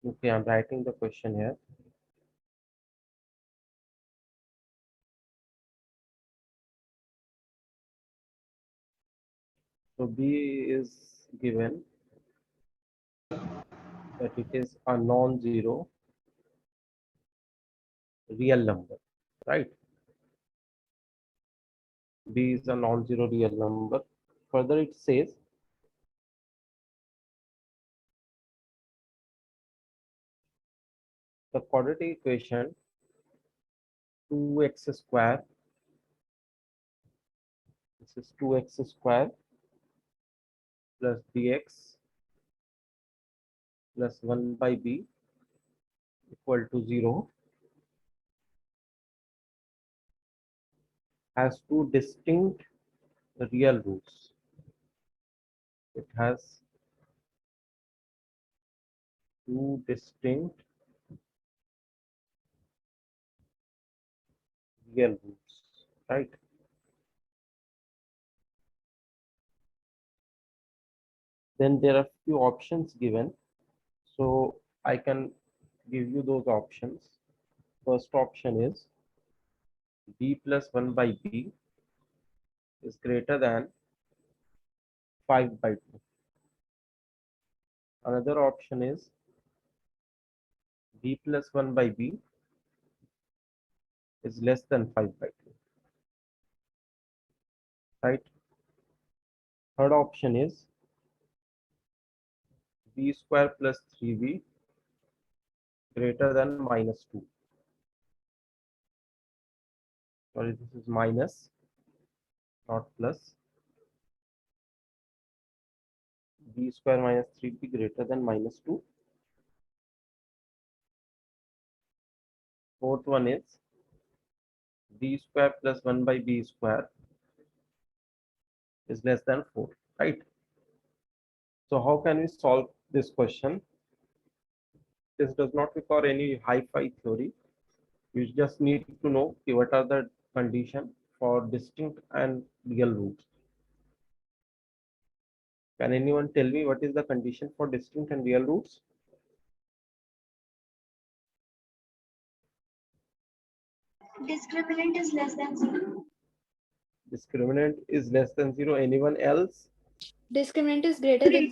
Okay, I'm writing the question here. So B is given that it is a non-zero real number, right? B is a non-zero real number. Further, it says the quadratic equation 2x square, this is 2x square plus bx plus 1 by b equal to 0 has two distinct real roots. It has two distinct real roots, right? Then there are few options given, so I can give you those options. First option is b plus 1 by b is greater than 5 by 2. Another option is b plus 1 by b is less than 5 by 2, right? Third option is b square plus 3b greater than minus 2. Sorry, this is minus, not plus. B square minus 3b greater than minus 2. Fourth one is b square plus 1 by b square is less than 4, right? So how can we solve this question? This does not require any hi-fi theory. You just need to know what are the condition for distinct and real roots. Can anyone tell me what is the condition for distinct and real roots? Discriminant is less than 0. Discriminant is less than 0. Anyone else? Discriminant is greater than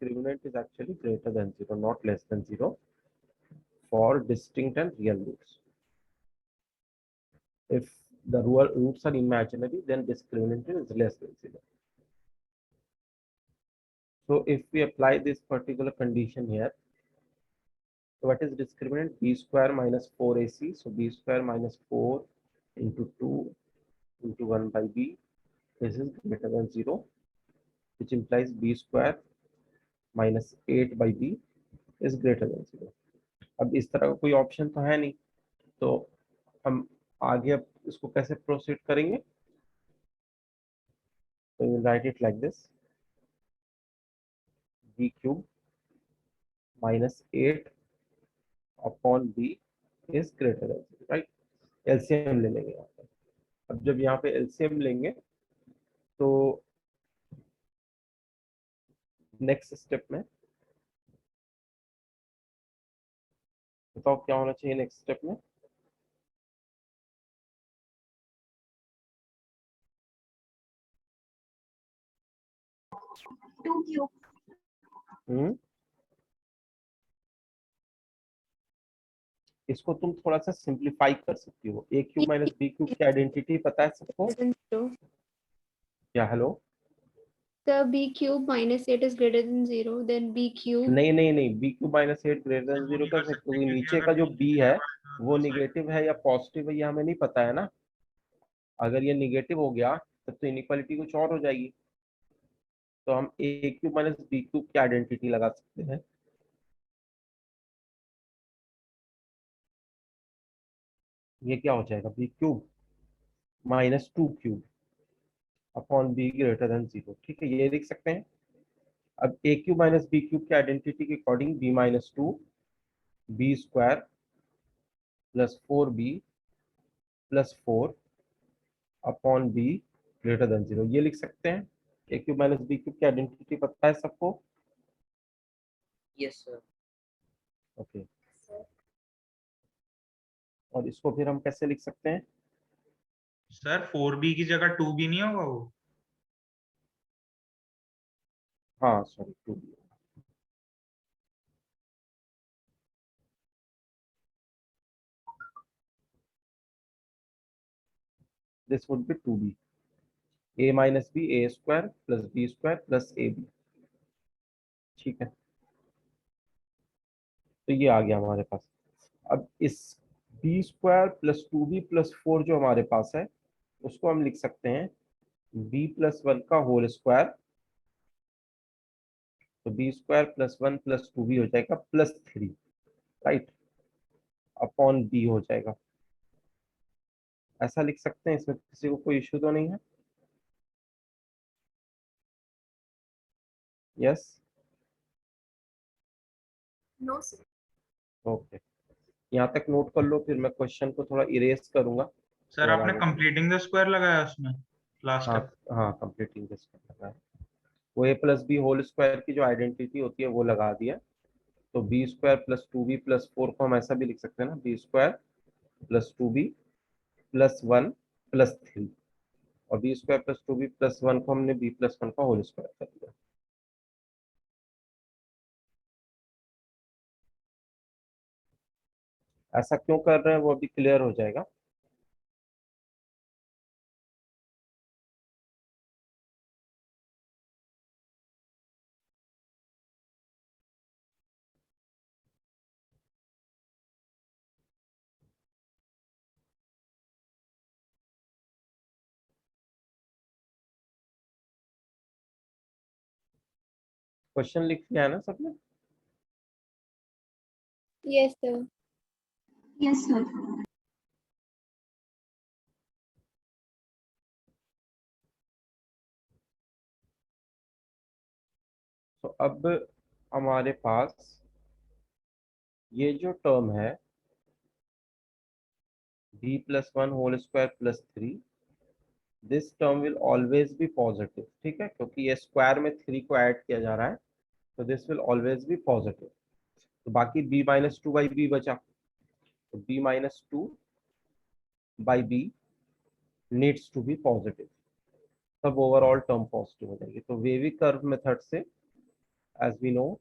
Discriminant is actually greater than 0, not less than 0 for distinct and real roots. If the roots are imaginary, then discriminant is less than 0. So if we apply this particular condition here, so what is discriminant? B square minus 4ac. So b square minus 4 into 2 into 1 by b. This is greater than 0, which implies b square minus 8 by b is greater than 0. अब इस तरह का कोई option तो है नहीं, तो हम आगे अब इसको कैसे प्रोसीड करेंगे? So we'll write it like this: b cube minus 8 upon b is greater than 0, right? LCM ले लेंगे यहाँ पे. अब जब यहाँ पे एलसीएम लेंगे तो नेक्स्ट स्टेप में बताओ क्या होना चाहिए नेक्स्ट स्टेप में? 2 cube. इसको तुम थोड़ा सा सिंप्लीफाई कर सकती हो. ए क्यूब माइनस बी क्यूब की आइडेंटिटी पता है सबको? क्या? Hello? The b cube minus 8 is greater than 0, then b cube. नहीं नहीं नहीं, b cube minus 8 greater than 0 कर सकते हो. नीचे का जो बी है वो निगेटिव है या पॉजिटिव है ये हमें नहीं पता है ना. अगर ये निगेटिव हो गया तब तो इनइक्वालिटी कुछ और हो जाएगी. तो हम a cube minus b cube की आइडेंटिटी लगा सकते हैं. ये क्या हो जाएगा? B cube minus 2 cube upon b greater than 0. ठीक है, ये लिख सकते हैं. अब a cube minus b cube की आइडेंटिटी के according b minus 2 b square plus 4b plus 4 upon b greater than 0 ये लिख सकते हैं. A cube minus b cube की आइडेंटिटी पता है सबको? Yes, sir. ओके, और इसको फिर हम कैसे लिख सकते हैं? सर 4b की जगह 2b नहीं होगा वो? हाँ sorry, 2b, this would be 2b, a minus b a square plus b square plus a b. ठीक है, तो ये आ गया हमारे पास। अब इस B square plus 2b plus 4 जो हमारे पास है, उसको हम लिख सकते हैं b प्लस 1 का होल स्क्वायर। तो b square plus 1 plus 2b हो जाएगा प्लस 3, राइट, अपॉन b हो जाएगा। ऐसा लिख सकते हैं, इसमें किसी को कोई इश्यू तो नहीं है? Yes, No, sir. ओके, यहाँ तक नोट कर लो, फिर मैं क्वेश्चन को थोड़ा इरेज करूंगा सर और आपने आगे। कंप्लीटिंग द स्क्वायर लगाया उसमें लास्ट हाँ तक? हाँ, कंप्लीटिंग दिस लगा है, वो ए प्लस बी होल स्क्वायर की जो आइडेंटिटी होती है वो लगा दिया। तो b square plus 2b plus 4 को हम ऐसा भी लिख सकते हैं ना, b square plus 2b plus 1 plus 3, और B square plus 2b plus 1 को हमने b प्लस 1 का होल स्क्वायर कर दिया। ऐसा क्यों कर रहे हैं वो अभी क्लियर हो जाएगा। क्वेश्चन लिख लिया है ना सबने? Yes, sir. Yes, sir. तो अब हमारे पास ये जो टर्म है b plus 1 whole square plus 3, this term will always be positive. ठीक है, क्योंकि ये स्क्वायर में 3 को ऐड किया जा रहा है, तो this will always be positive. तो बाकी b माइनस 2 बाई बी बचा, तो b minus 2 by b needs to be positive, तब ओवरऑल टर्म पॉजिटिव हो जाएगी। तो वेवी कर्व मेथड से एज वी नो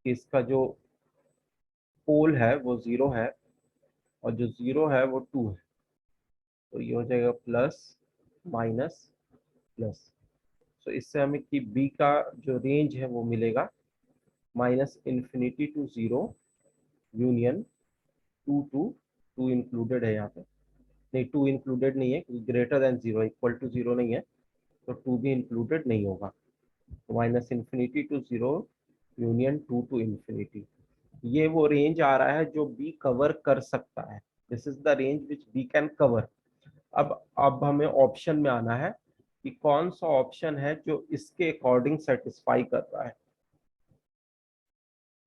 कि इसका जो पोल है वो 0 है, और जो 0 है वो 2 है, तो ये हो जाएगा प्लस माइनस प्लस। तो इससे हमें कि b का जो रेंज है वो मिलेगा minus infinity to 0 union 2 to 2 included है यहाँ पे, नहीं 2 इंक्लूडेड नहीं है क्योंकि ग्रेटर देन 0 इक्वल टू 0 नहीं है, तो 2 भी इंक्लूडेड नहीं होगा। तो minus infinity to 0 union 2 to infinity, ये वो रेंज आ रहा है जो b कवर कर सकता है। This is the range which b can cover. अब हमें ऑप्शन में आना है कि कौन सा ऑप्शन है जो इसके अकॉर्डिंग सेटिस्फाई कर रहा है।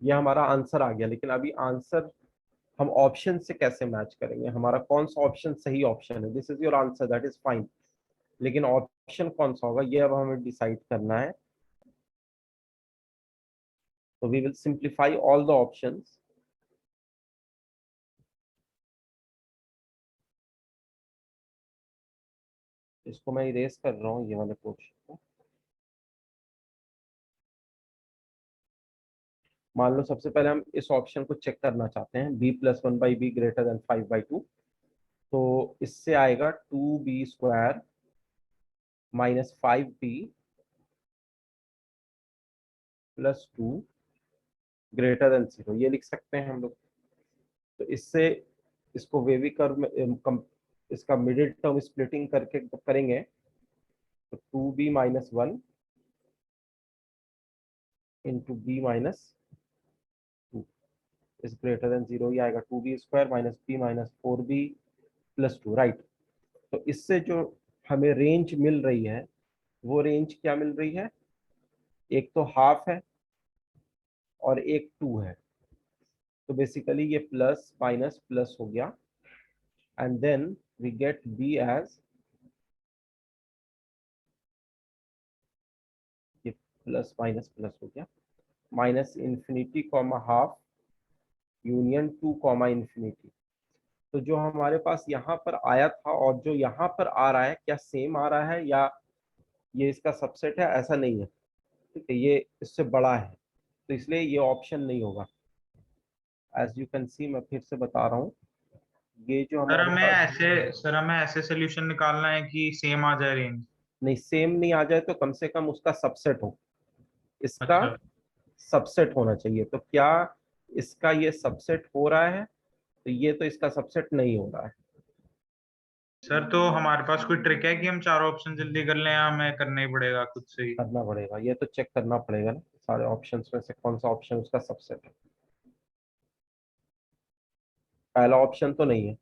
ये हमारा आंसर आ गया, लेकिन अभी आंसर हम ऑप्शन से कैसे मैच करेंगे, हमारा कौन सा ऑप्शन सही ऑप्शन है। This is your answer, that is fine, लेकिन ऑप्शन कौन सा होगा ये अब हमें डिसाइड करना है। तो we will simplify all the options. इसको मैं इरेज कर रहा हूँ, ये वाले पोर्शन को। मान लो सबसे पहले हम इस ऑप्शन को चेक करना चाहते हैं, b plus 1 by B greater then 5/2। तो इससे आएगा 2b square minus 5b plus 2 greater than 0, ये लिख सकते हैं हम लोग। तो इससे इसको वेवी कर्व में इसका मिडिल टर्म स्प्लिटिंग करके करेंगे, तो 2b minus 1 into b minus 2 is greater than 0, ये आएगा 2b square minus b minus 4b plus 2, right. तो इससे जो हमें रेंज मिल रही है वो रेंज क्या मिल रही है, एक तो हाफ है और एक 2 है। तो बेसिकली ये प्लस माइनस प्लस हो गया, and then we get b as, ये प्लस माइनस प्लस हो गया, minus infinity comma half union 2 comma infinity. तो जो हमारे पास यहाँ पर आया था और जो यहाँ पर आ रहा है, क्या सेम आ रहा है या ये इसका सबसेट है? ऐसा नहीं है, ठीक है, ये इससे बड़ा है, तो इसलिए ये ऑप्शन नहीं होगा। एज यू कैन सी, मैं फिर से बता रहा हूँ, ये जो हमारे पास, सर हमें ऐसे सोल्यूशन निकालना है कि सेम आ जाए रेंज। नहीं सेम नहीं आ जाए तो कम से कम उसका सबसेट हो, इसका अच्छा सबसेट होना चाहिए। तो क्या इसका ये सबसेट हो रहा है? तो ये तो इसका सबसेट नहीं हो रहा है। सर, तो हमारे पास कोई ट्रिक है कि हम चारों ऑप्शन जल्दी कर लें या हमें करना ही पड़ेगा खुद से ही? करना पड़ेगा, ये तो चेक करना पड़ेगा ना सारे ऑप्शंस में से कौन सा ऑप्शन उसका सबसेट है। पहला ऑप्शन तो नहीं है,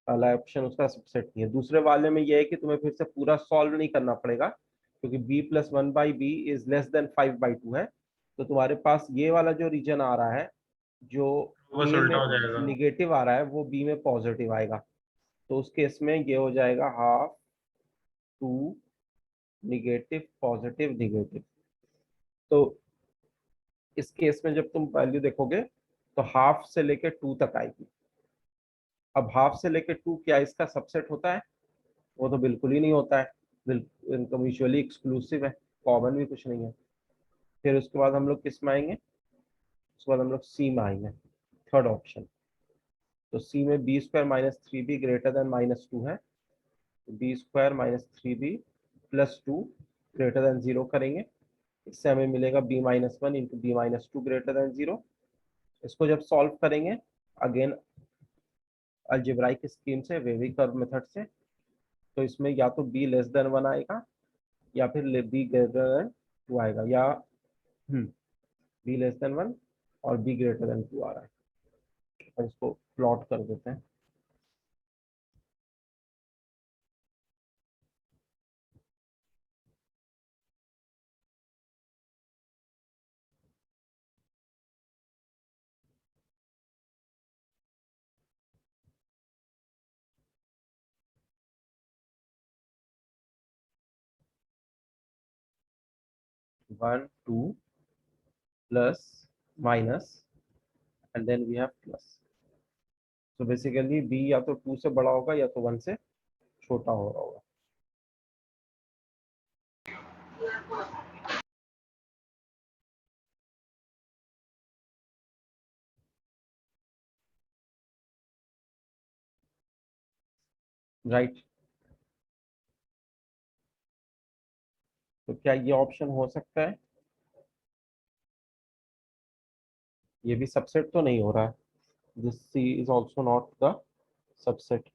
पहला ऑप्शन उसका सबसेट नहीं है। दूसरे वाले में ये है कि तुम्हें फिर से पूरा सॉल्व नहीं करना पड़ेगा, क्योंकि b plus one by b is less than 5/2 है। तो तुम्हारे पास ये वाला जो रीजन आ रहा है, जो बस a में उल्टा हो जाएगा। निगेटिव आ रहा है, वो b में पॉजिटिव आएगा। तो उस केस में ये हो जाएगा half to negative positive negative. तो इस केस में जब तुम वैल्यू देखोगे तो हाफ से लेके 2 तक आएगी। अब हाफ से लेके 2 क्या इसका सबसेट होता है? वो तो बिल्कुल ही नहीं होता है, बिल्कुल म्यूचुअली एक्सक्लूसिव है, कॉमन भी कुछ नहीं है। फिर उसके बाद हम लोग किस में आएंगे? उसके बाद हम लोग सी में आएंगे, थर्ड ऑप्शन। तो सी में b square minus three b greater than -2 है, b square minus three b plus two greater than 0 करेंगे। इससे हमें मिलेगा b minus one into b minus two greater than 0। इसको जब सॉल्व करेंगे अगेन अलजेब्राइक स्कीम से, वेवी कर्व मेथड से, तो इसमें या तो b लेस देन 1 आएगा या फिर b ग्रेटर देन 2 आएगा, या b लेस देन 1 और b ग्रेटर देन 2 आ रहा है। और इसको प्लॉट कर देते हैं। One two plus minus and then we have plus. तो बेसिकली b या तो 2 से बड़ा होगा या तो 1 से छोटा हो रहा होगा। राइट, तो क्या ये ऑप्शन हो सकता है? ये भी सबसेट तो नहीं हो रहा है, this c is also not the subset.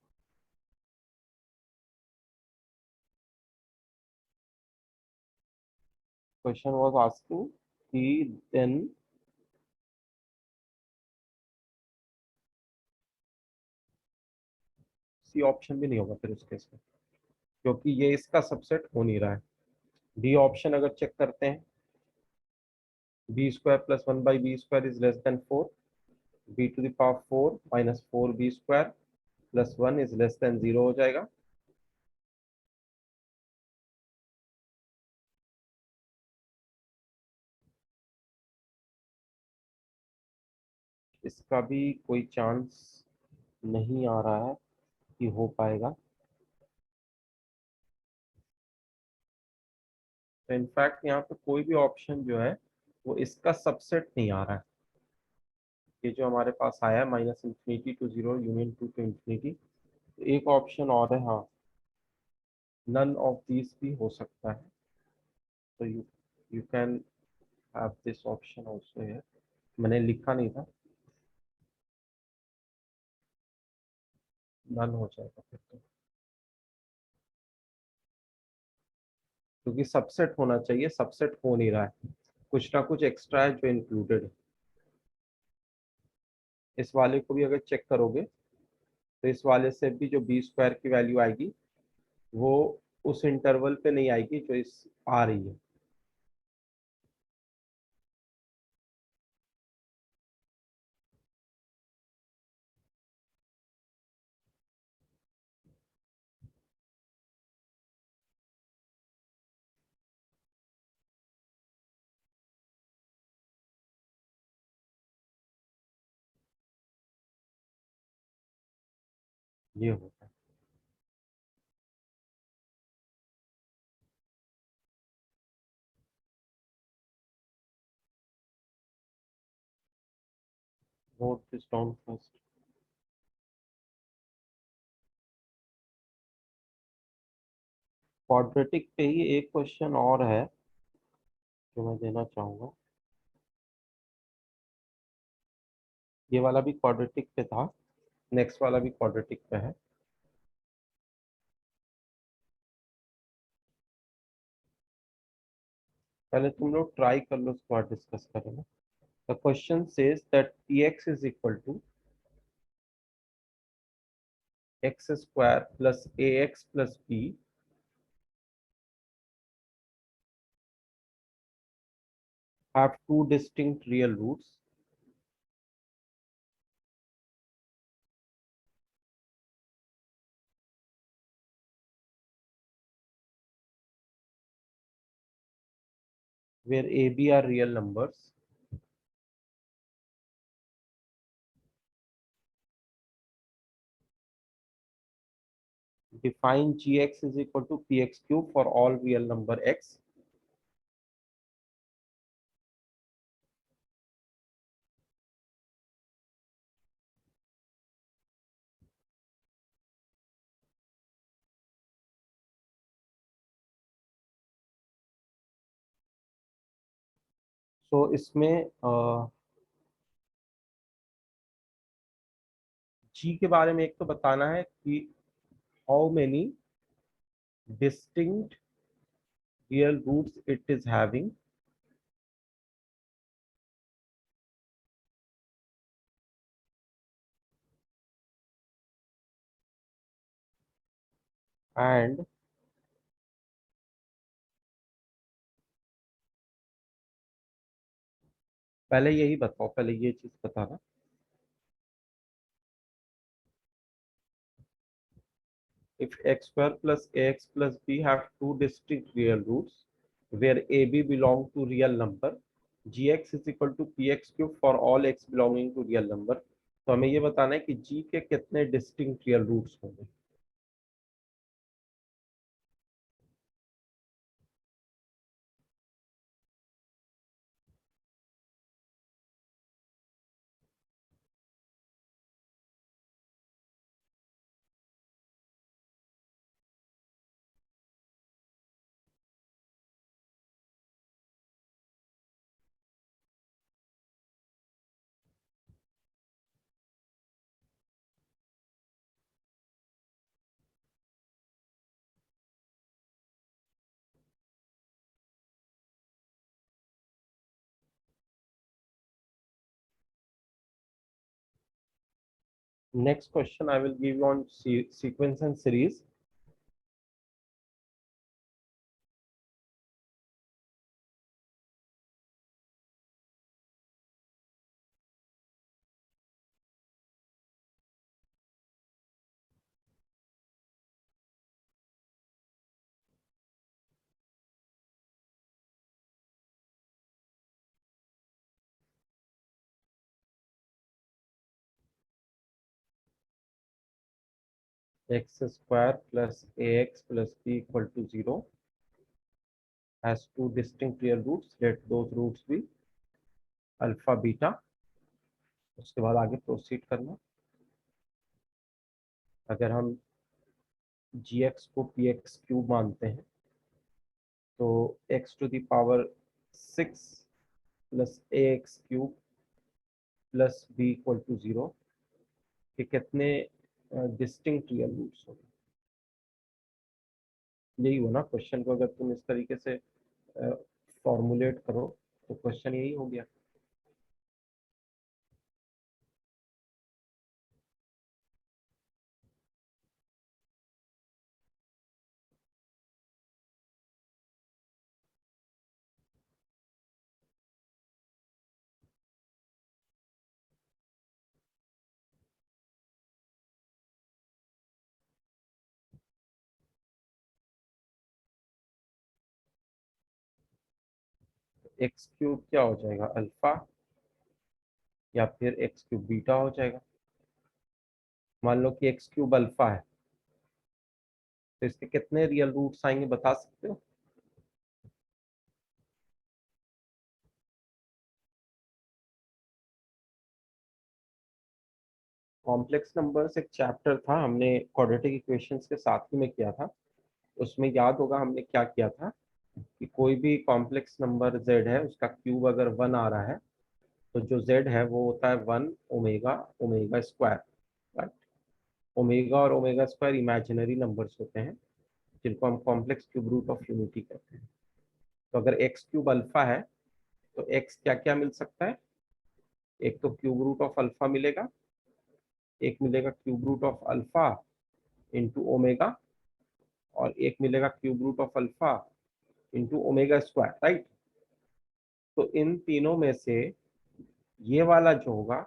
Question was asking कि देन सी ऑप्शन भी नहीं होगा फिर उस केस में, क्योंकि ये इसका सबसेट हो नहीं रहा है। डी ऑप्शन अगर चेक करते हैं, b square plus one by b square is less than 4, b to the power 4 minus 4b square plus 1 is less than 0 हो जाएगा। इसका भी कोई चांस नहीं आ रहा है कि हो पाएगा। तो इनफैक्ट यहाँ पे कोई भी ऑप्शन जो है वो इसका सबसेट नहीं आ रहा है। ये जो हमारे पास आया है minus infinity to 0 union 2 to infinity, तो एक ऑप्शन और है, हाँ, नन ऑफ दीज भी हो सकता है। तो you you can have this option also है, मैंने लिखा नहीं था, नन हो जाएगा फिर तो, क्योंकि सबसेट होना चाहिए, सबसेट हो नहीं रहा है, कुछ ना कुछ एक्स्ट्रा है जो इंक्लूडेड है। इस वाले को भी अगर चेक करोगे तो इस वाले से भी जो बी स्क्वायर की वैल्यू आएगी वो उस इंटरवल पे नहीं आएगी जो इस आ रही है। ये होता है। Note this down first. Quadratic पे ही एक क्वेश्चन और है जो मैं देना चाहूंगा। ये वाला भी क्वाड्रेटिक पे था, नेक्स्ट वाला भी क्वाड्रेटिक पे है। पहले तुम लोग ट्राई कर लो, उसके बाद डिस्कस करेंगे। The question says that px is equal to x square plus ax plus b have two distinct real roots where ab are real numbers define gx is equal to px cube for all real number x. So इसमें g के बारे में एक तो बताना है कि how many distinct real roots it is having, and पहले यही बताओ, पहले ये चीज बताना। If x square plus ax plus b have two distinct real roots where ab belong to real number, gx is equal to px cube for all x belonging to real number. तो हमें ये बताना है कि g के कितने distinct real roots होंगे। Next question I will give you on sequence and series. X square plus ax plus b equal to 0 has two distinct real roots. Let those roots be alpha beta. उसके बाद आगे proceed करना। अगर हम gx को px cube मानते हैं तो x to the power 6 plus ax cube plus b equal to 0 के कितने डिस्टिंक्ट रियल रूट्स होंगे। यही हो ना क्वेश्चन को, अगर तुम इस तरीके से फॉर्मुलेट करो तो क्वेश्चन यही हो गया। एक्स क्यूब क्या हो जाएगा, अल्फा, या फिर एक्स क्यूब बीटा हो जाएगा। मान लो कि एक्स क्यूब अल्फा है, तो इसके कितने रियल रूट्स आएंगे बता सकते हो? कॉम्प्लेक्स नंबर्स एक चैप्टर था, हमने क्वाड्रेटिक इक्वेशंस के साथ ही में किया था। उसमें याद होगा हमने क्या किया था कि कोई भी कॉम्प्लेक्स नंबर z है, उसका क्यूब अगर 1 आ रहा है, तो जो z है वो होता है 1 omega omega square, right? Omega और ओमेगा स्क्वायर इमेजिनरी नंबर्स होते हैं जिनको हम complex cube root of unity कहते हैं। तो अगर एक्स क्यूब अल्फा है तो एक्स क्या क्या मिल सकता है? एक तो क्यूब रूट ऑफ अल्फा मिलेगा, एक मिलेगा cube root of alpha into omega, और एक मिलेगा cube root of alpha into omega square, right? तो इन तीनों में से ये वाला जो होगा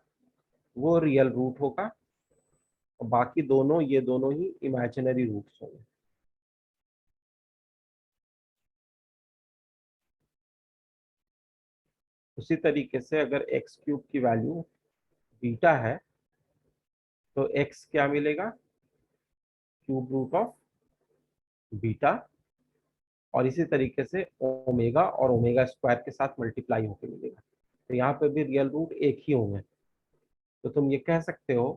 वो रियल रूट होगा, और बाकी दोनों, ये दोनों ही इमेजिनरी रूट्स होंगे। उसी तरीके से अगर एक्स क्यूब की वैल्यू बीटा है तो एक्स क्या मिलेगा? क्यूब रूट ऑफ बीटा, और इसी तरीके से ओमेगा और ओमेगा स्क्वायर के साथ मल्टीप्लाई होकर मिलेगा। तो यहाँ पे भी रियल रूट एक ही होंगे। तो तुम ये कह सकते हो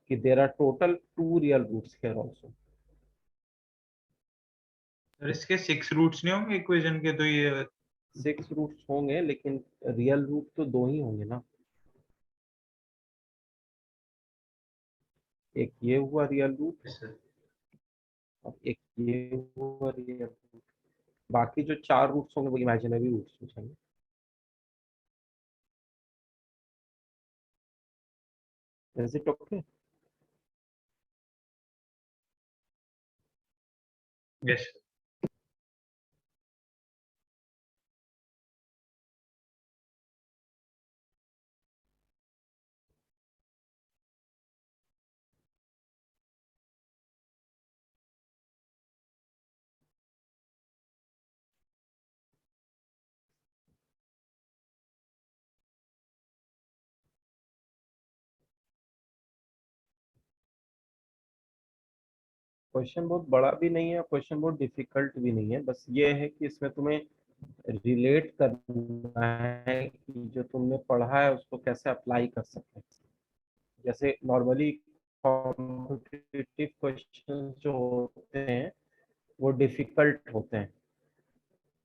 कि there are total 2 real roots here also. Sir इसके 6 रूट्स नहीं होंगे इक्वेशन के, तो ये 6 रूट्स होंगे लेकिन रियल रूट तो 2 ही होंगे ना। एक ये हुआ रियल रूट सर और एक ये हुआ रियल रूट। बाकी जो 4 रूट्स होंगे वो इमेजिनरी रूट्स हो जाएंगे। Is it okay? Yes. Question बहुत बड़ा भी नहीं है, क्वेश्चन बहुत डिफिकल्ट भी नहीं है, बस ये है कि इसमें तुम्हें रिलेट करना है कि जो तुमने पढ़ा है उसको कैसे अप्लाई कर सकते हैं। जैसे नॉर्मली कॉम्पिटिटिव क्वेश्चन जो होते हैं वो डिफिकल्ट होते हैं,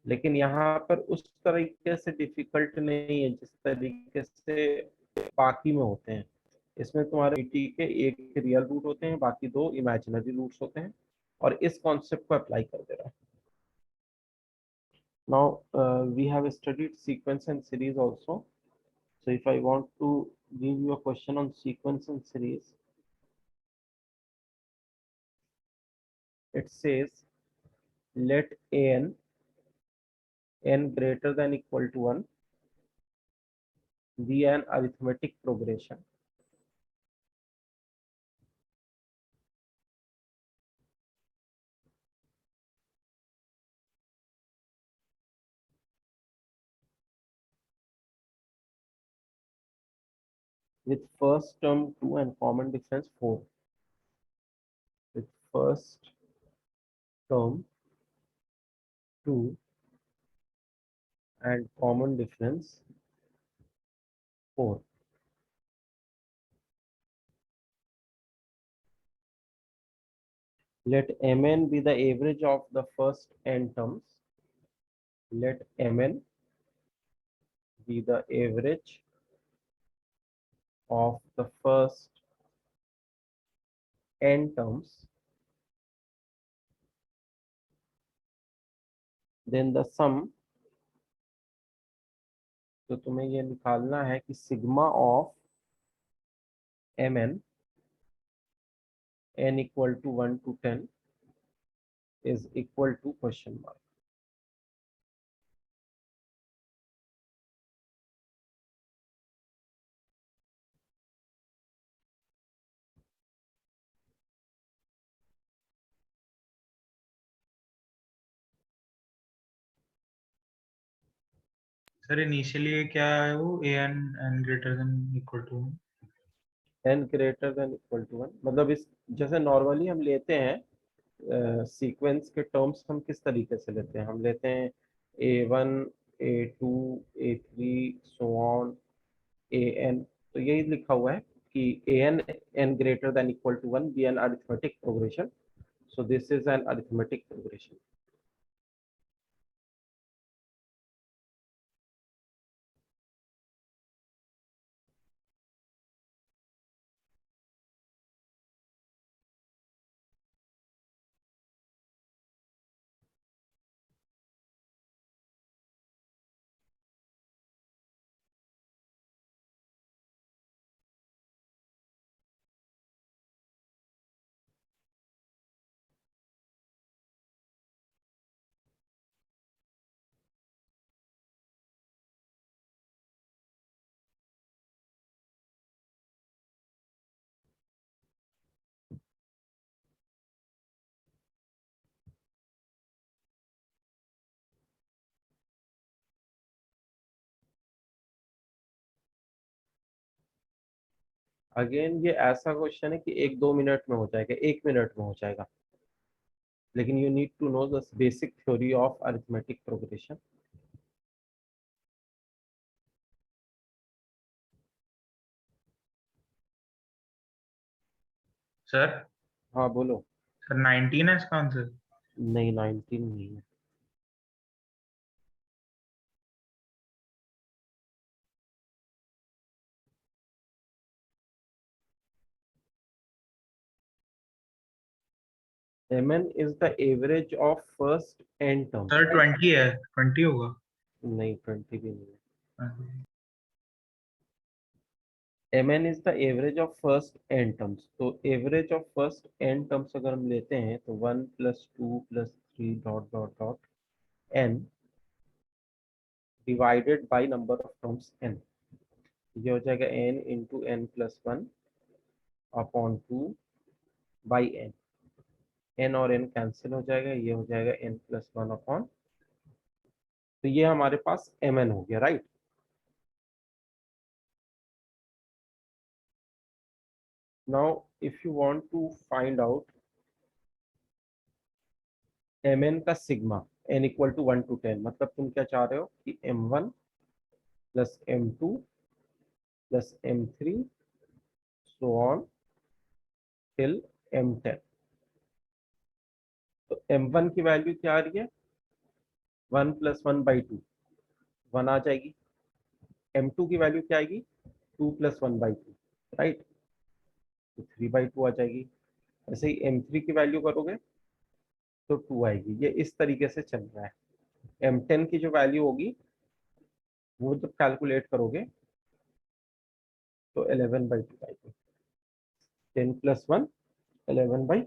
लेकिन यहाँ पर उस तरीके से डिफिकल्ट नहीं है जिस तरीके से बाकी में होते हैं। इसमें तुम्हारे टी के एक रियल रूट होते हैं, बाकी 2 इमेजिनरी रूट्स होते हैं, और इस कॉन्सेप्ट को अप्लाई कर दे रहा है। Now we have studied sequence and series also. So if I want to give you a question on sequence and series, it says let n greater than equal to 1 be an arithmetic progression with first term 2 and common difference 4. With first term 2 and common difference 4. Let mn be the average of the first n terms. Let mn be the average of the first n terms. Then the sum, तो तुम्हें ये निकालना है कि sigma of mn n equal to 1 to 10 is equal to question mark. Sir initially क्या है वो, A N N greater than equal to n greater than equal to 1 मतलब इस जैसे नॉर्मली हम लेते हैं सीक्वेंस के टर्म्स हम किस तरीके से लेते हैं, हम लेते हैं a1 a2 a3 so on an। तो यही लिखा हुआ है कि an n greater than equal to 1 be an arithmetic progression, so this is an arithmetic progression। Again ये ऐसा क्वेश्चन है कि 1-2 मिनट में हो जाएगा, 1 मिनट में हो जाएगा, लेकिन you need to know the basic theory of arithmetic progression. Sir हाँ बोलो। सर 19 है इसका आंसर। नहीं 19 नहीं है। mn is the average of first n terms, sir right? 20 है, 20 होगा। नहीं 20 भी नहीं हाँ। है। mn is the average of first n terms, तो average of first n terms अगर हम लेते हैं तो 1 + 2 + 3 dot dot dot n divided by number of terms n। ये हो जाएगा n into n + 1 upon 2 by n। n और n कैंसिल हो जाएगा, ये हो जाएगा n + 1 अपॉन, तो ये हमारे पास mn हो गया, right. Now if you want to find out mn का sigma n equal to 1 to 10, मतलब तुम क्या चाह रहे हो कि m1 + m2 + m3 so on till m10। तो m1 की वैल्यू क्या आ रही है, 1 + 1/2 1 आ जाएगी। m2 की वैल्यू क्या आएगी, 2 + 1/2, राइट, तो 3/2 आ जाएगी। ऐसे ही m3 की वैल्यू करोगे तो 2 आएगी। ये इस तरीके से चल रहा है। m10 की जो वैल्यू होगी वो जब कैलकुलेट करोगे तो 11/2 आएगी। 10 + 1 11/2,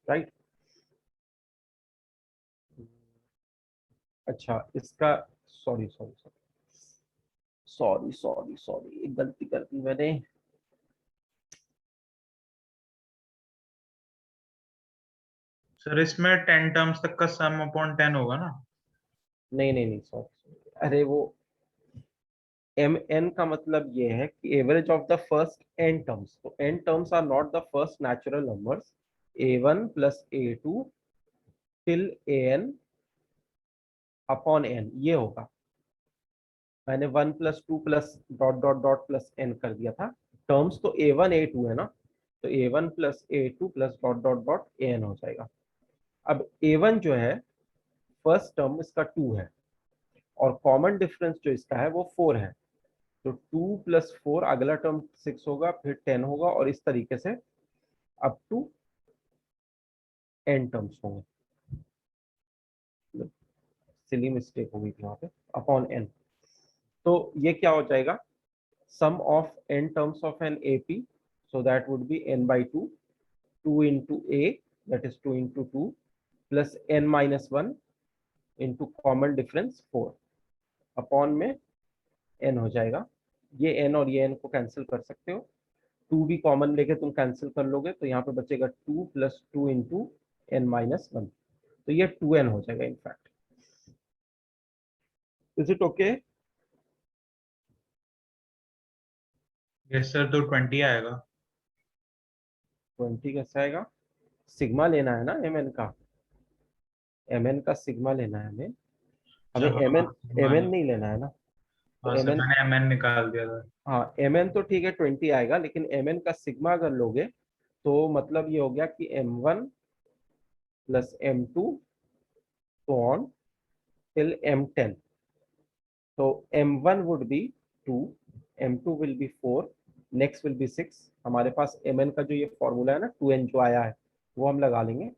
राइट। अच्छा इसका sorry sorry sorry sorry sorry एक गलती कर दी मैंने। सर इसमें 10 टर्म्स तक का सम अपॉन 10 होगा ना। नहीं नहीं नहीं सॉरी, अरे वो एम एन का मतलब ये है कि average of the first N terms, तो N terms are not the first natural numbers. a1 + a2 till an upon n ये होगा। मैंने 1 + 2 + dot dot dot plus n कर दिया था। टर्म्स तो a1 a2 है ना, तो a1 + a2 + dot dot dot an हो जाएगा। अब a1 जो है फर्स्ट टर्म इसका 2 है और कॉमन डिफरेंस जो इसका है वो 4 है, तो 2 + 4 अगला टर्म 6 होगा, फिर 10 होगा और इस तरीके से अप टू n टर्म्स होंगे। सिली मिस्टेक हो गई थी वहां पे, अपॉन n। तो ये क्या हो जाएगा, sum of n terms of an AP, so that would be n/2, 2 into a, that is 2 into 2 plus n minus 1 into common difference 4 upon में n हो जाएगा। ये n और ये n को कैंसिल कर सकते हो, 2 भी कॉमन लेके तुम कैंसिल कर लोगे तो यहाँ पे बचेगा 2 + 2 into n minus 1, तो ये 2n हो जाएगा in fact. Is it okay? Yes sir, तो 20 आएगा। 20 कैसे आएगा? सिग्मा लेना है ना mn का, mn का सिग्मा लेना है हमें, अच्छा हाँ, mn हाँ mn नहीं लेना है ना। तो हाँ सर, mn, मैंने mn निकाल दिया था। हाँ mn तो ठीक है 20 आएगा, लेकिन mn का सिग्मा अगर लोगे तो मतलब ये हो गया कि m1 plus m2 so on till m10. So m1 would be 2, m2 will be 4, next will be 6. हमारे पास mn का जो ये फॉर्मूला है ना 2n जो आया है वो हम लगा लेंगे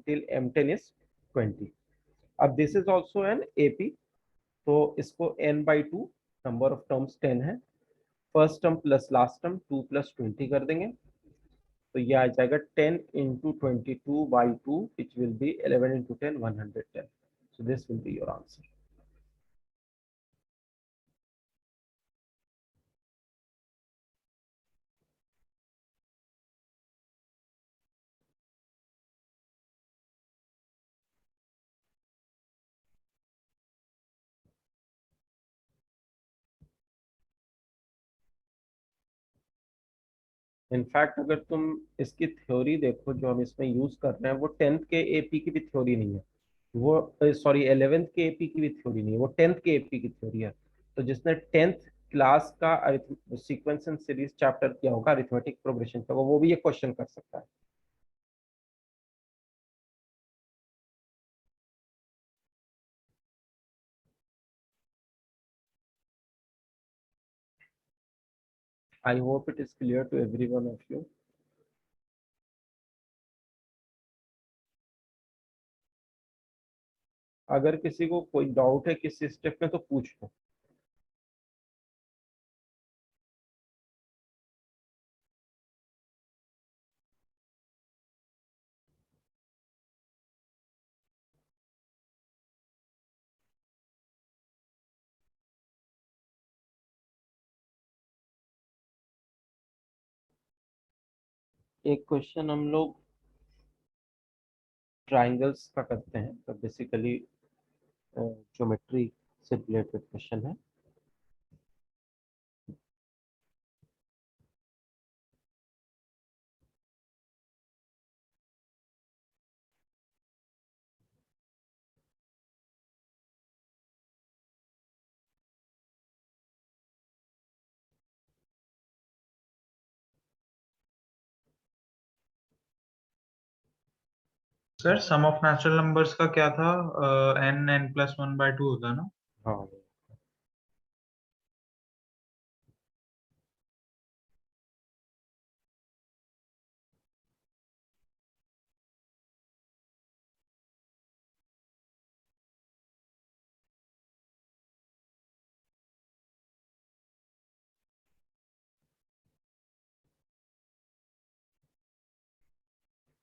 till m10 is 20. अब this is also an AP, तो इसको n by 2, number of terms 10 है, first term plus last term 2 plus 20 कर देंगे, तो ये आ जाएगा 10 into 22 by 2 which will be 11 into 10 110. So this will be your answer. In fact अगर तुम इसकी थ्योरी देखो जो हम इसमें यूज कर रहे हैं, वो 10th के AP की भी थ्योरी नहीं है, वो सॉरी 11th के AP की भी थ्योरी नहीं है, वो 10th के AP की थ्योरी है। तो जिसने 10th क्लास का सीक्वेंस एंड सीरीज चैप्टर किया होगा, अरिथमेटिक प्रोग्रेशन का, वो भी ये क्वेश्चन कर सकता है। I hope it is clear to every one of you. अगर किसी को कोई डाउट है किसी स्टेप में तो पूछ लो। एक क्वेश्चन हम लोग ट्राइंगल्स का करते हैं, तो बेसिकली ज्योमेट्री से रिलेटेड क्वेश्चन है। Sir sum of natural numbers का क्या था? n+1/2 होता है ना? हाँ,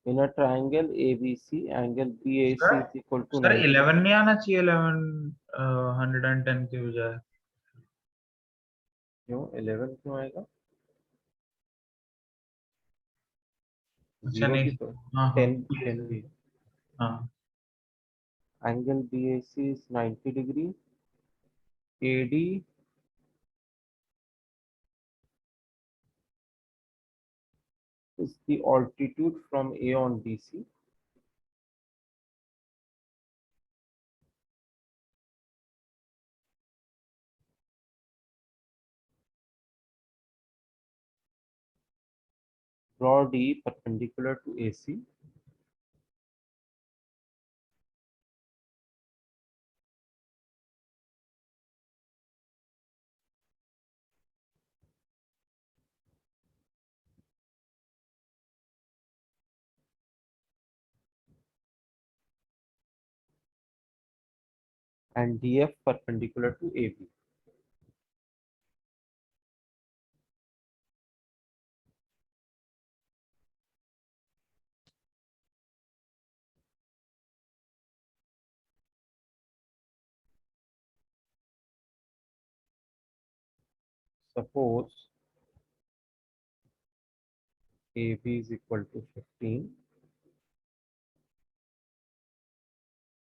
in a triangle ABC angle BAC sir is equal to sir 90। 11 नहीं आना चाहिए? 11 110 के बजाय। क्यों 11 क्यों आएगा? अच्छा जीरो नहीं। भी तो, हाँ हाँ। 10 10 भी। हाँ angle BAC is 90 degree, AD is the altitude from A on BC. Draw D perpendicular to AC. And DF perpendicular to AB. Suppose AB is equal to 15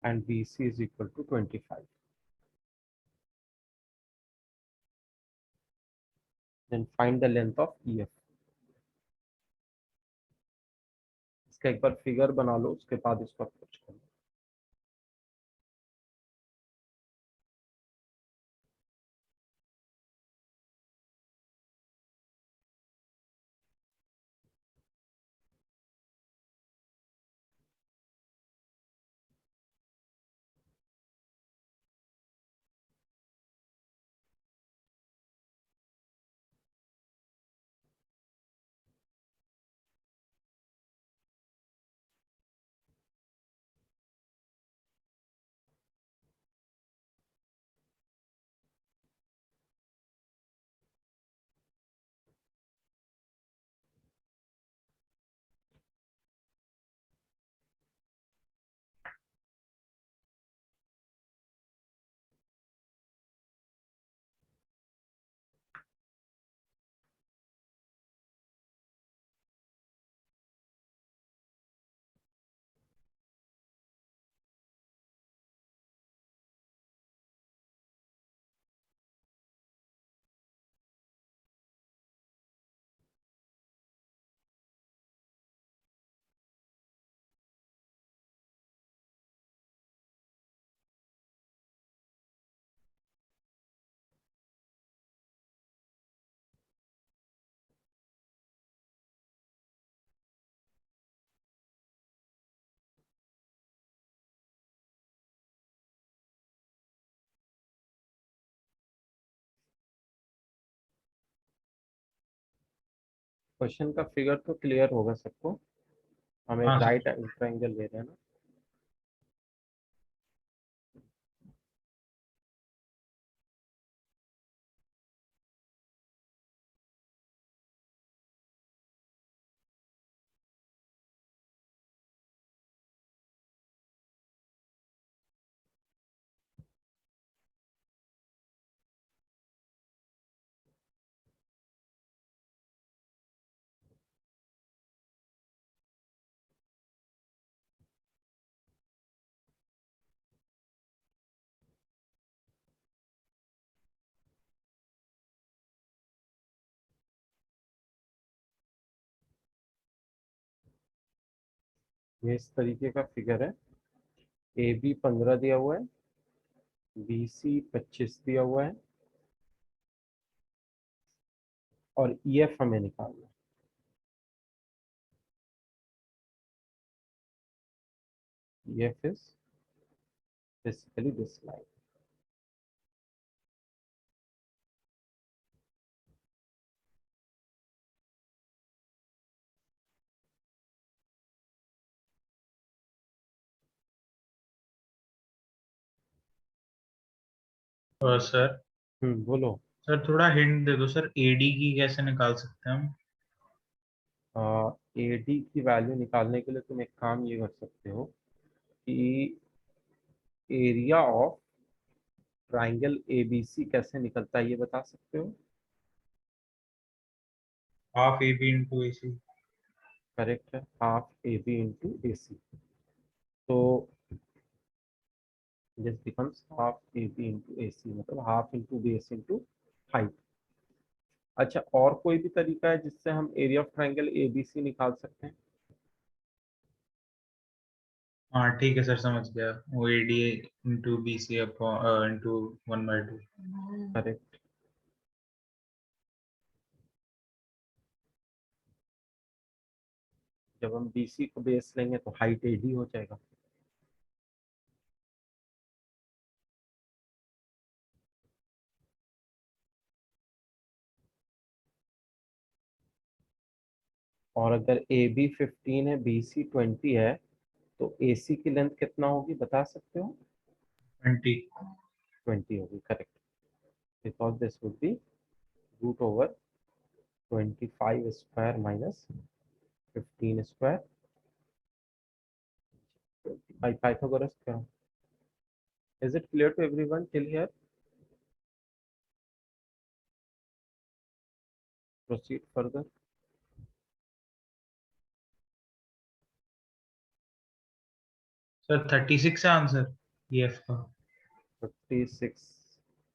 and BC is equal to 25. then find the length of EF. इसका एक बार figure बना लो, उसके बाद इसको approach करो. Question का figure तो clear होगा सबको. हम एक हाँ सर. राइट ट्रायंगल ले रहे हैं ना. ये इस तरीके का फिगर है. ए बी 15 दिया हुआ है, बी सी 25 दिया हुआ है, और ई एफ हमें निकालना है. EF is basically this line. Sir बोलो. सर थोड़ा हिंट दे दो सर, एडी की कैसे निकाल सकते हैं हम? AD की वैल्यू निकालने के लिए तुम एक काम ये कर सकते हो कि एरिया ऑफ ट्राइंगल ABC कैसे निकलता है ये बता सकते हो. Half a b into a c. Correct है, हाफ AB इंटू AC. तो this becomes half AB into AC, मतलब half into base into height. अच्छा, और कोई भी तरीका है जिससे हम एरिया ऑफ ट्राइंगल ABC निकाल सकते हैं? हाँ ठीक है सर, समझ गया. वो a d into b c into 1/2. Correct. जब हम BC को बेस लेंगे तो हाइट AD हो जाएगा. और अगर AB 15 है, BC 20 है, तो AC की लेंथ कितना होगी बता सकते हो? 20. 20 होगी. Correct. Because this would be root over 25 square minus 15 square by Pythagoras theorem. Is it clear to everyone till here? Proceed further. Sir 36 है आंसर EF का. 56.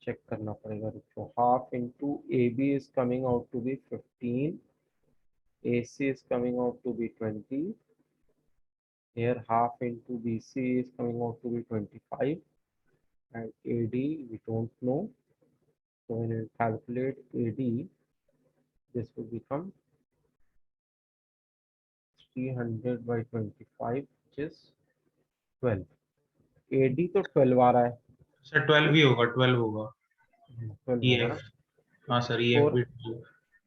चेक करना पड़ेगा, रुको। Half into a b is coming out to be 15, a c is coming out to be 20, here half into BC is coming out to be 25, and AD we don't know, so when we calculate AD, this will become 300 by 25, which is 12. AD तो 12 आ रहा है, sir 12 भी होगा, 12 होगा 12 होगा EF। ना। हाँ sir EF और भी 12।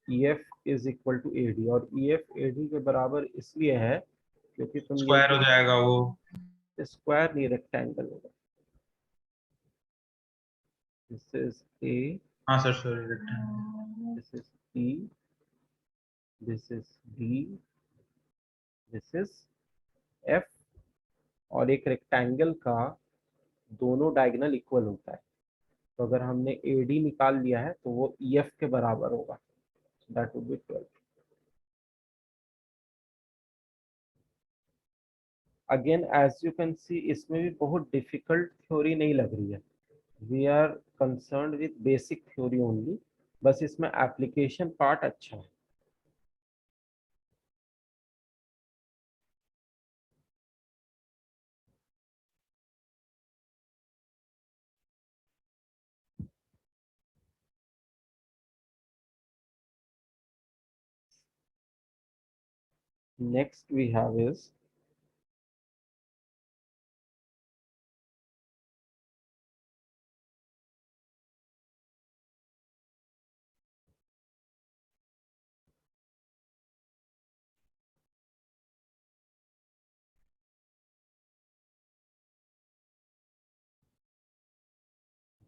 EF is equal to AD, और EF AD के बराबर इसलिए है क्योंकि तुम ये स्क्वायर हो जाएगा वो। स्क्वायर नहीं, रेक्टेंगल होगा। दिस इज A, हाँ sir sorry rectangle. This is E, this is D, this is F, और एक रेक्टेंगल का दोनों डायगोनल इक्वल होता है, तो अगर हमने AD निकाल लिया है तो वो EF के बराबर होगा, that would be 12। Again as you can see, इसमें भी बहुत डिफिकल्ट थ्योरी नहीं लग रही है, we are concerned with basic theory only, बस इसमें एप्लीकेशन पार्ट अच्छा है। Next we have is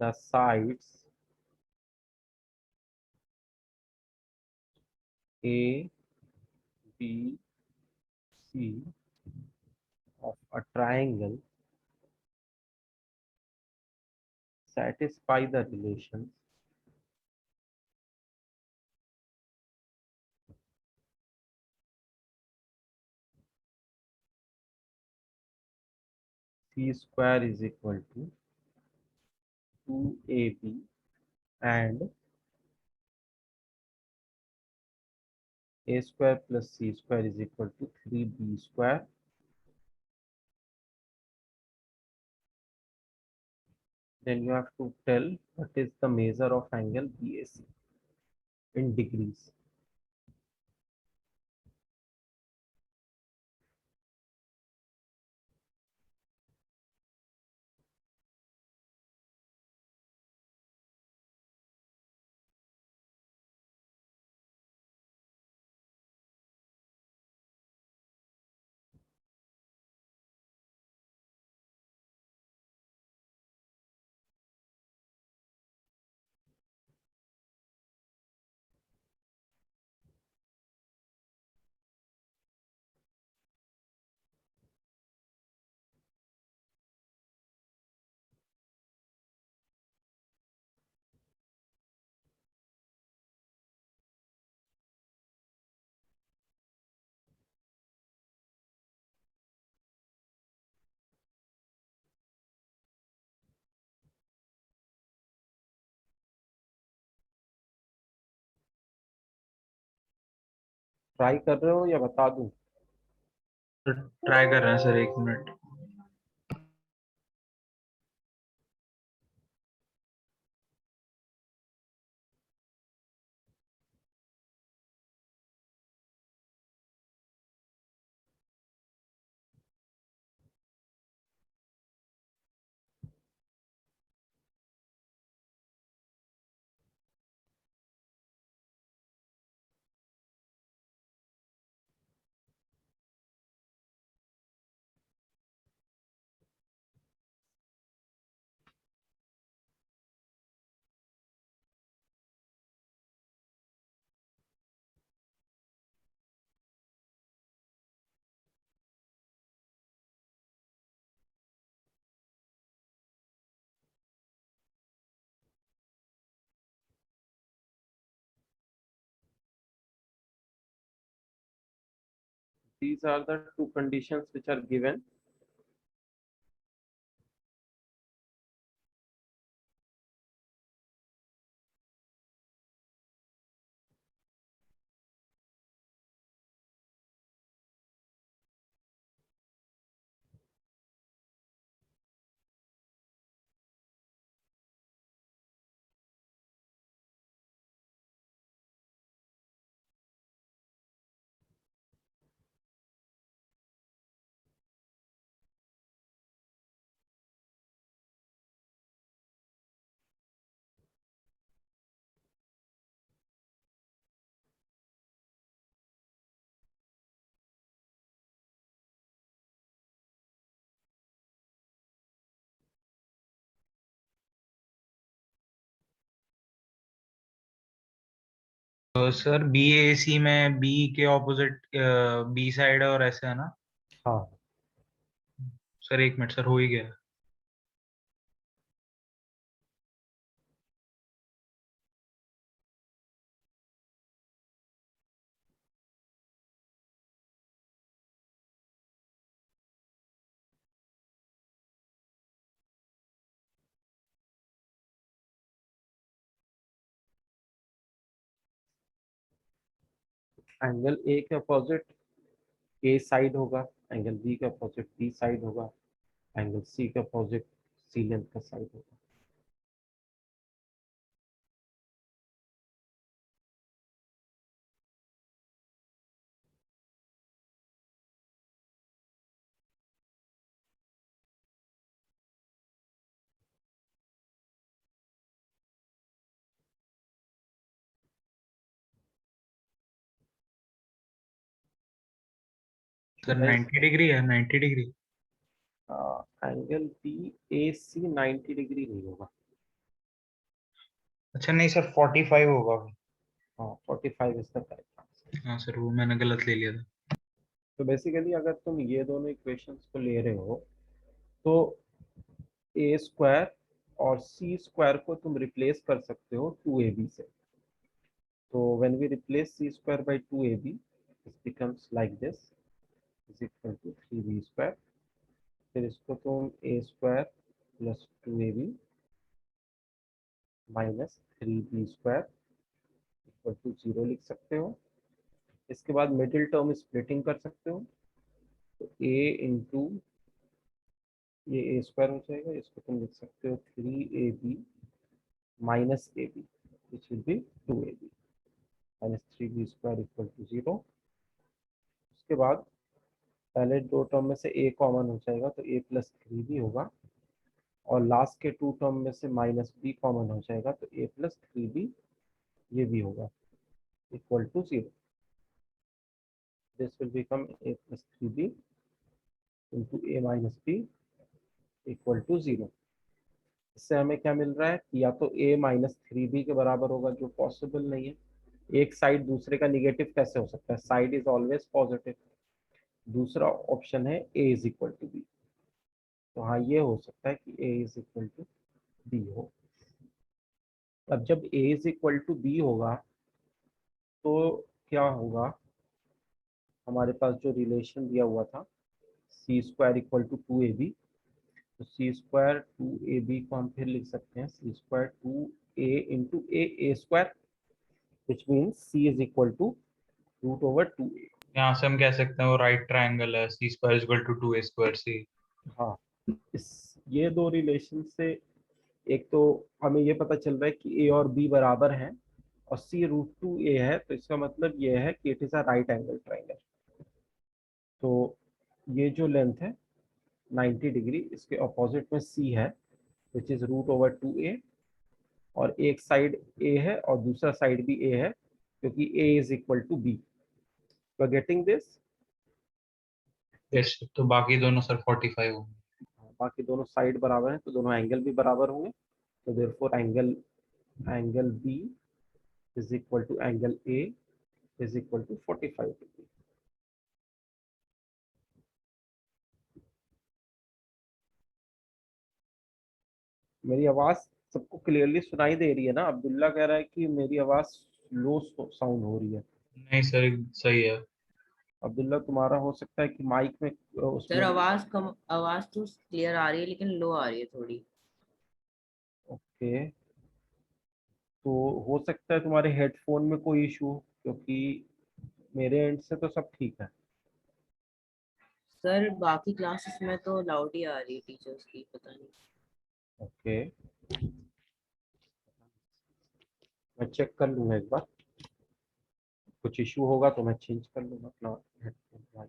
the sides A, B, C of a triangle satisfy the relations C square is equal to 2AB and A square plus C square is equal to 3B square. Then you have to tell what is the measure of angle BAC in degrees. Try कर रहे हो या बता दूं? Try कर रहे हैं sir, 1 minute. These are the two conditions which are given. तो सर बी ए सी में बी के ऑपोजिट बी साइड है और ऐसे है ना। हाँ, सर एक मिनट सर, हो ही गया। एंगल ए के अपोजिट ए साइड होगा, एंगल बी के अपोजिट बी साइड होगा, एंगल सी के अपोजिट सी लेंथ का साइड होगा। सर Should I 90 डिग्री है, 90 डिग्री। एंगल बी ए सी 90 डिग्री नहीं होगा। अच्छा नहीं सर, 45 होगा। हाँ, 45 इज द करेक्ट आंसर। हाँ सर, वो मैंने गलत ले लिया था। तो बेसिकली अगर तुम ये दोनों इक्वेशंस को ले रहे हो तो ए स्क्वायर और सी स्क्वायर को तुम रिप्लेस कर सकते हो 2ab से। तो when we replace C square by 2ab, this becomes like this is equal to 3b square. फिर इसको तुम A square plus 2ab minus 3b square equal to 0 लिख सकते हो। इसके बाद मिडिल टर्म स्प्लिटिंग कर सकते हो, तो a इंटू ये ए स्क्वायर हो जाएगा, इसको तुम लिख सकते हो 3ab minus a b, which will be 2ab minus 3b square equal to 0। उसके बाद पहले दो टर्म में से a कॉमन हो जाएगा तो a प्लस 3b होगा, और लास्ट के टू टर्म में से माइनस b कॉमन हो जाएगा तो a प्लस 3b ये भी होगा equal to 0। This will become a plus 3b into a minus b equal to 0। इससे हमें क्या मिल रहा है कि या तो a माइनस 3b के बराबर होगा, जो पॉसिबल नहीं है। एक साइड दूसरे का निगेटिव कैसे हो सकता है, साइड इज ऑलवेज पॉजिटिव। दूसरा ऑप्शन है a is equal to b। तो हाँ, ये हो सकता है कि a is equal to b हो। अब जब a is equal to b होगा तो क्या होगा, हमारे पास जो रिलेशन दिया हुआ था सी स्क्वायर इक्वल टू 2ab, तो सी स्क्वायर 2ab को हम फिर लिख सकते हैं C square 2a into A square, which means C is equal to root over 2a। यहाँ से हम कह सकते हैं वो राइट ट्रायंगल है, C square equal to 2a square C. हाँ, इस ये दो रिलेशन से एक तो हमें ये पता चल रहा है कि ए और बी बराबर हैं और सी रूट 2a है, तो इसका मतलब ये है कि it is a right angle triangle. तो ये जो लेंथ है 90 डिग्री, इसके अपोजिट में सी है which is root over 2a, और एक साइड a है और दूसरा साइड भी a है क्योंकि a is equal to b। You are getting this. Yes, तो बाकी दोनों सर 45 होंगे। बाकी दोनों साइड बराबर हैं तो दोनों एंगल भी बराबर होंगे, तो therefore angle angle b is equal to angle a is equal to 45 degree. मेरी आवाज सबको क्लियरली सुनाई दे रही है ना? अब्दुल्ला कह रहा है कि मेरी आवाज लो साउंड हो रही है। नहीं सर, सही है। अब्दुल्ला, तुम्हारा हो सकता है कि माइक में सर उसमें। आवाज तो क्लियर आ रही है लेकिन लो आ रही है थोड़ी। ओके, तो हो सकता है तुम्हारे हेडफोन में कोई इशू हो, क्योंकि मेरे एंड से तो सब ठीक है। सर बाकी क्लासेस में तो लाउड ही आ रही है टीचर्स की, पता नहीं। ओके, मैं चेक कर लूंगा एक बार, कुछ इशू होगा तो मैं चेंज कर लूंगा अपना हेडफोन।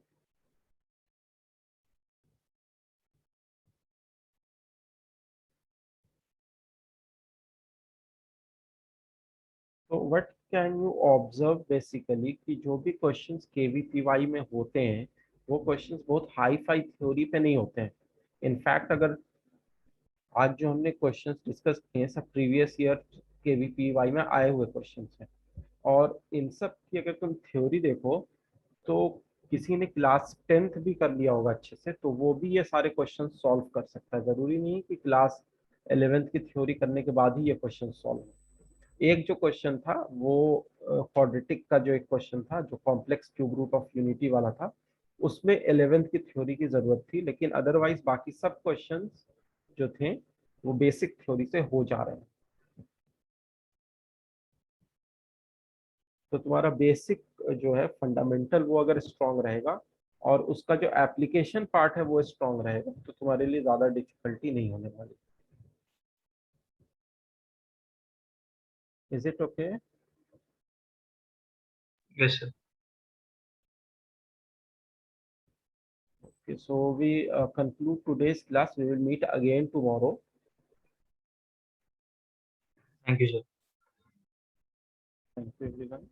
तो what can you observe basically कि जो भी क्वेश्चंस केवीपीवाई में होते हैं वो क्वेश्चंस बहुत हाई फाई थ्योरी पे नहीं होते हैं। इनफैक्ट अगर आज जो हमने क्वेश्चंस डिस्कस किए हैं सब प्रीवियस ईयर केवीपीवाई में आए हुए क्वेश्चंस हैं, और इन सब की अगर तुम थ्योरी देखो तो किसी ने क्लास 10th भी कर लिया होगा अच्छे से, तो वो भी ये सारे क्वेश्चन सॉल्व कर सकता है। जरूरी नहीं कि क्लास 11th की थ्योरी करने के बाद ही ये क्वेश्चन सॉल्व हो। एक जो क्वेश्चन था वो क्वाड्रेटिक का जो एक क्वेश्चन था जो complex cube root of unity वाला था, उसमें 11th की थ्योरी की जरूरत थी, लेकिन अदरवाइज बाकी सब क्वेश्चंस जो थे वो बेसिक थ्योरी से हो जा रहे हैं। तो तुम्हारा बेसिक जो है फंडामेंटल वो अगर स्ट्रांग रहेगा और उसका जो एप्लीकेशन पार्ट है वो स्ट्रांग रहेगा, तो तुम्हारे लिए ज्यादा डिफिकल्टी नहीं होने वाली। Is it okay? Yes sir. Okay, so we conclude today's class. We will meet again tomorrow. Thank you sir. Thank you, everyone.